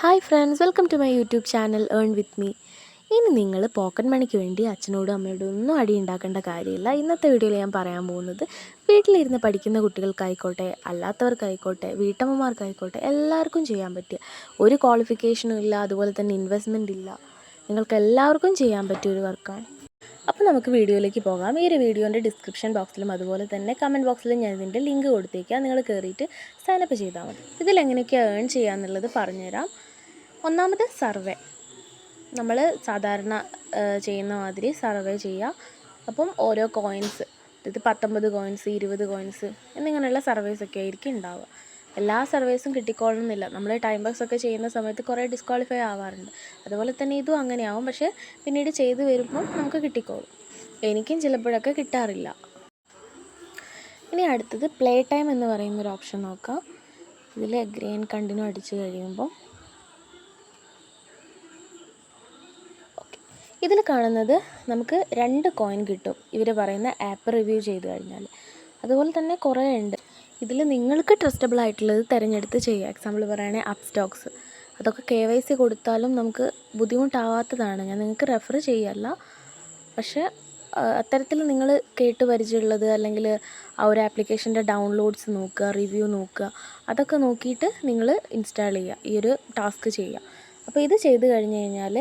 Hi friends, welcome to my YouTube channel earn with me. ഇനി നിങ്ങൾ pocket മണിക്ക് വേണ്ടി അച്ഛനോടും അമ്മയോടും ഒന്നും അടി ഉണ്ടാക്കേണ്ട കാര്യമില്ല. ഇന്നത്തെ വീഡിയോയിൽ ഞാൻ പറയാൻ പോകുന്നത് വീട്ടിലിരുന്ന് പഠിക്കുന്ന കുട്ടികൾക്കായിക്കോട്ടെ, അല്ലാത്തവർക്കായിക്കോട്ടെ, വീട്ടമ്മമാർക്കായിക്കോട്ടെ, എല്ലാവർക്കും ചെയ്യാൻ പറ്റിയ ഒരു ക്വാളിഫിക്കേഷനും ഇല്ല, അതുപോലെ തന്നെ ഇൻവെസ്റ്റ്മെൻ്റ് ഇല്ല, നിങ്ങൾക്ക് എല്ലാവർക്കും ചെയ്യാൻ പറ്റിയ ഒരു വർക്കാണ്. അപ്പോൾ നമുക്ക് വീഡിയോയിലേക്ക് പോകാം. ഈ ഒരു വീഡിയോൻ്റെ ഡിസ്ക്രിപ്ഷൻ ബോക്സിലും അതുപോലെ തന്നെ കമൻറ്റ് ബോക്സിലും ഞാൻ ഇതിൻ്റെ ലിങ്ക് കൊടുത്തേക്കാം. നിങ്ങൾ കയറിയിട്ട് സൈനപ്പ് ചെയ്താൽ മതി. ഇതിലെങ്ങനെയൊക്കെയാണ് ഏൺ ചെയ്യാമെന്നുള്ളത് പറഞ്ഞുതരാം. ഒന്നാമത് സർവേ. നമ്മൾ സാധാരണ ചെയ്യുന്ന മാതിരി സർവേ ചെയ്യുക. അപ്പം ഓരോ കോയിൻസ്, ഇത് 19 കോയിൻസ്, 20 കോയിൻസ് എന്നിങ്ങനെയുള്ള സർവേസൊക്കെ ആയിരിക്കും ഉണ്ടാവുക. എല്ലാ സർവേസും കിട്ടിക്കോളണമെന്നില്ല. നമ്മൾ ടൈം പാസ് ഒക്കെ ചെയ്യുന്ന സമയത്ത് കുറേ ഡിസ്ക്വാളിഫൈ ആവാറുണ്ട്. അതുപോലെ തന്നെ ഇതും അങ്ങനെയാവും. പക്ഷേ പിന്നീട് ചെയ്ത് വരുമ്പം നമുക്ക് കിട്ടിക്കോളും. എനിക്കും ചിലപ്പോഴൊക്കെ കിട്ടാറില്ല. ഇനി അടുത്തത് പ്ലേ ടൈം എന്ന് പറയുന്നൊരു ഓപ്ഷൻ നോക്കാം. ഇതിൽ അഗ്രി ആൻഡ് കണ്ടിന്യൂ അടിച്ച് കഴിയുമ്പോൾ ഇതിൽ കാണുന്നത് നമുക്ക് 2 കോയിൻ കിട്ടും ഇവർ പറയുന്ന ആപ്പ് റിവ്യൂ ചെയ്ത് കഴിഞ്ഞാൽ. അതുപോലെ തന്നെ കുറേ ഉണ്ട്. ഇതിൽ നിങ്ങൾക്ക് ട്രസ്റ്റബിൾ ആയിട്ടുള്ളത് തിരഞ്ഞെടുത്ത് ചെയ്യുക. എക്സാമ്പിൾ പറയുകയാണെങ്കിൽ അപ്പ് സ്റ്റോക്സ്, അതൊക്കെ KYC കൊടുത്താലും നമുക്ക് ബുദ്ധിമുട്ടാവാത്തതാണ്. ഞാൻ നിങ്ങൾക്ക് റെഫർ ചെയ്യല്ല. പക്ഷേ അത്തരത്തിൽ നിങ്ങൾ കേട്ട് പരിചയമുള്ളത് അല്ലെങ്കിൽ ആ ഒരു ആപ്ലിക്കേഷൻ്റെ ഡൗൺലോഡ്സ് നോക്കുക, റിവ്യൂ നോക്കുക, അതൊക്കെ നോക്കിയിട്ട് നിങ്ങൾ ഇൻസ്റ്റാൾ ചെയ്യുക, ഈ ഒരു ടാസ്ക് ചെയ്യുക. അപ്പോൾ ഇത് ചെയ്ത് കഴിഞ്ഞ് കഴിഞ്ഞാൽ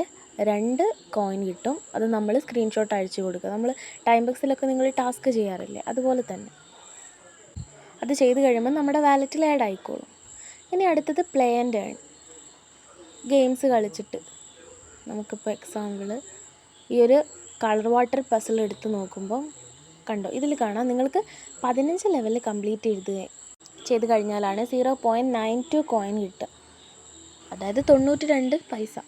2 കോയിൻ കിട്ടും. അത് നമ്മൾ സ്ക്രീൻഷോട്ട് അയച്ചു കൊടുക്കുക. നമ്മൾ ടൈം ബോക്സിലൊക്കെ നിങ്ങൾ ടാസ്ക് ചെയ്യാറില്ലേ, അതുപോലെ തന്നെ അത് ചെയ്ത് കഴിയുമ്പോൾ നമ്മുടെ വാലറ്റിൽ ആഡ് ആയിക്കോളും. ഇനി അടുത്തത് പ്ലേ ആൻഡ് ഏൺ. ഗെയിംസ് കളിച്ചിട്ട് നമുക്കിപ്പോൾ എക്സാമ്പിൾ ഈ ഒരു കളർ വാട്ടർ പസിൽ എടുത്ത് നോക്കുമ്പോൾ കണ്ടോ, ഇതിൽ കാണാം നിങ്ങൾക്ക് 15 ലെവൽ കംപ്ലീറ്റ് ചെയ്ത് കഴിഞ്ഞാലാണ് 0.92 കോയിൻ കിട്ടുക, അതായത് 92 പൈസ.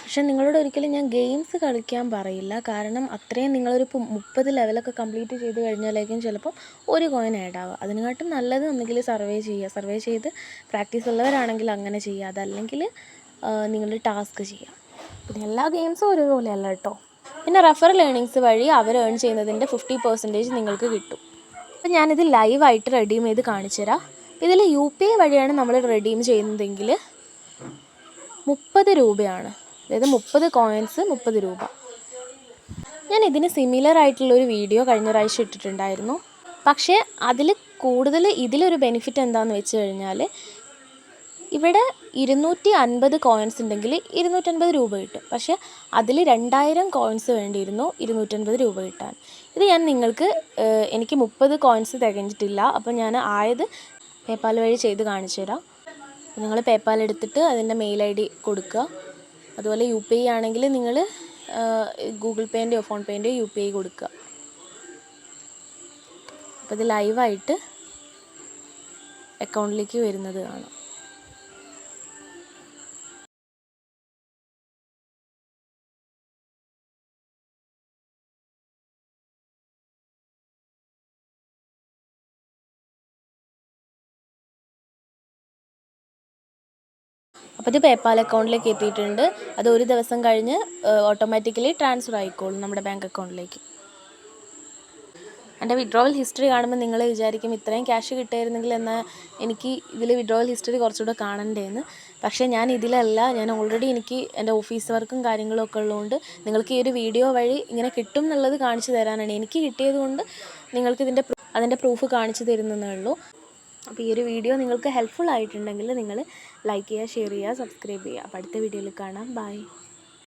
പക്ഷെ നിങ്ങളോട് ഒരിക്കലും ഞാൻ ഗെയിംസ് കളിക്കാൻ പറയില്ല. കാരണം അത്രയും നിങ്ങളൊരു 30 ലെവലൊക്കെ കംപ്ലീറ്റ് ചെയ്ത് കഴിഞ്ഞാലേക്കും ചിലപ്പോൾ 1 കോയിൻ ആഡ് ആവുക. അതിനെക്കാട്ടും നല്ലത് ഒന്നുകിൽ സർവേ ചെയ്യുക. സർവേ ചെയ്ത് പ്രാക്ടീസ് ഉള്ളവരാണെങ്കിൽ അങ്ങനെ ചെയ്യുക. അതല്ലെങ്കിൽ നിങ്ങൾ ടാസ്ക് ചെയ്യുക. പിന്നെ എല്ലാ ഗെയിംസും ഒരുപോലെയല്ല കേട്ടോ. പിന്നെ റെഫറൽ ഏണിങ്സ് വഴി അവർ ഏൺ ചെയ്യുന്നതിൻ്റെ 50% നിങ്ങൾക്ക് കിട്ടും. അപ്പം ഞാനിത് ലൈവായിട്ട് റെഡീം ചെയ്ത് കാണിച്ചു തരാം. ഇതിൽ UPI വഴിയാണ് നമ്മൾ റെഡീം ചെയ്യുന്നതെങ്കിൽ 30 രൂപയാണ്. അതായത് 30 കോയിൻസ് 30 രൂപ. ഞാൻ ഇതിന് സിമിലർ ആയിട്ടുള്ളൊരു വീഡിയോ കഴിഞ്ഞ പ്രാവശ്യം ഇട്ടിട്ടുണ്ടായിരുന്നു. പക്ഷേ അതിൽ കൂടുതൽ ഇതിലൊരു ബെനിഫിറ്റ് എന്താണെന്ന് വെച്ച് കഴിഞ്ഞാൽ ഇവിടെ 250 കോയിൻസ് ഉണ്ടെങ്കിൽ 250 രൂപ കിട്ടും. പക്ഷേ അതിൽ 2000 കോയിൻസ് വേണ്ടിയിരുന്നു 250 രൂപ കിട്ടാൻ. ഇത് ഞാൻ നിങ്ങൾക്ക് എനിക്ക് 30 കോയിൻസ് തികഞ്ഞിട്ടില്ല, അപ്പോൾ ഞാൻ ആയത് പേപ്പാൽ വഴി ചെയ്ത് കാണിച്ചു തരാം. നിങ്ങൾ പേപ്പാൽ എടുത്തിട്ട് അതിൻ്റെ മെയിൽ ID കൊടുക്കുക. അതുപോലെ UPI ആണെങ്കിൽ നിങ്ങൾ ഗൂഗിൾ പേൻ്റെയോ ഫോൺ പേൻ്റെയോ UPI കൊടുക്കുക. അപ്പോൾ ഇത് ലൈവായിട്ട് അക്കൗണ്ടിലേക്ക് വരുന്നത് കാണാം. അപ്പോൾ ഇത് പേപ്പാൽ അക്കൗണ്ടിലേക്ക് എത്തിയിട്ടുണ്ട്. അത് ഒരു ദിവസം കഴിഞ്ഞ് ഓട്ടോമാറ്റിക്കലി ട്രാൻസ്ഫർ ആയിക്കോളും നമ്മുടെ ബാങ്ക് അക്കൗണ്ടിലേക്ക്. എൻ്റെ വിഡ്രോവൽ ഹിസ്റ്ററി കാണുമ്പോൾ നിങ്ങൾ വിചാരിക്കും ഇത്രയും ക്യാഷ് കിട്ടിയിരുന്നെങ്കിൽ എന്നാൽ എനിക്ക് ഇതിൽ വിഡ്രോവൽ ഹിസ്റ്ററി കുറച്ചുകൂടെ കാണണ്ടേന്ന്. പക്ഷേ ഞാൻ ഇതിലല്ല. ഞാൻ ഓൾറെഡി എനിക്ക് എൻ്റെ ഓഫീസ് വർക്കും കാര്യങ്ങളും ഒക്കെ ഉള്ളതുകൊണ്ട് നിങ്ങൾക്ക് ഈ ഒരു വീഡിയോ വഴി ഇങ്ങനെ കിട്ടും എന്നുള്ളത് കാണിച്ചു തരാനാണ്. എനിക്ക് കിട്ടിയത് കൊണ്ട് നിങ്ങൾക്ക് അതിൻ്റെ പ്രൂഫ് കാണിച്ചു തരുന്നതേ ഉള്ളൂ. അപ്പോൾ ഈ ഒരു വീഡിയോ നിങ്ങൾക്ക് ഹെൽപ്ഫുൾ ആയിട്ടുണ്ടെങ്കിൽ നിങ്ങൾ ലൈക്ക് ചെയ്യുക, ഷെയർ ചെയ്യുക, സബ്സ്ക്രൈബ് ചെയ്യുക. അപ്പോൾ അടുത്ത വീഡിയോയിൽ കാണാം. ബൈ.